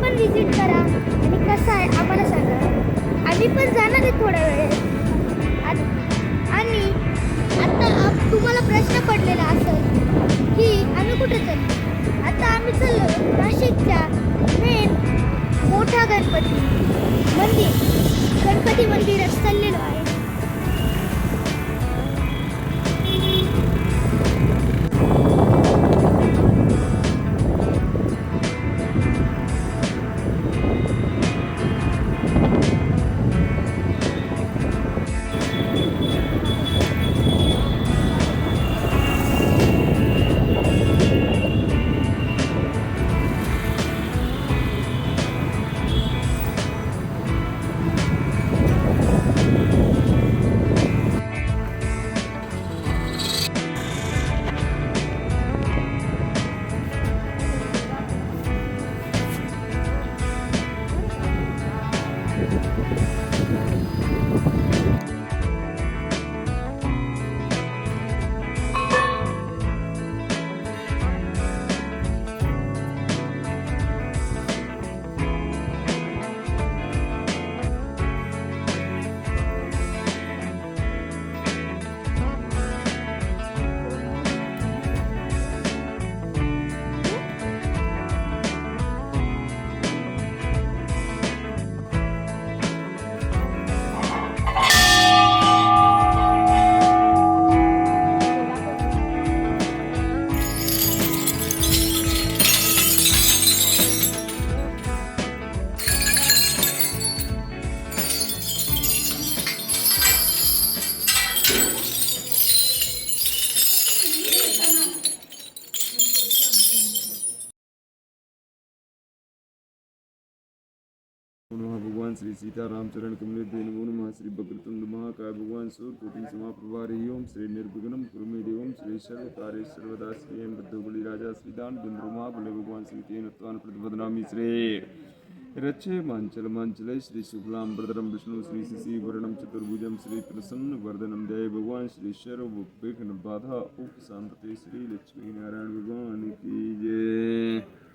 पण विजिट करा आणि कसं आहे आम्हाला सांगा. आम्ही पण जाणार आहे थोड्या वेळेत. आणि आता तुम्हाला प्रश्न पडलेला असेल की आम्ही कुठे चाललो. आता आम्ही चाललो नाशिकच्या मेन मोठा गणपती मंदिरात चाललेलो आहे. नमः भगवान श्री सीताराम चरण कमले नमो नमः श्री वक्रतुंड महाकाय भगवान सूर्यकोटि समाप्रभारे ओम श्री निर्विघ्नं कुरु मे देवं श्री सर्वकार्य सर्वदा श्री बुद्धबली राजा श्रीदान बिंद्रमा बले भगवान श्री तेन त्वान प्रतिपदनामि श्री रचे मांचले श्री शुक्लां वरदरं विष्णु श्री शशि वर्णं चतुर्भुजं श्री प्रसन्न वर्धनं जय भगवान श्री सर्व विघ्न बाधा उपशांतते श्री लक्ष्मी नारायण भगवान की जय।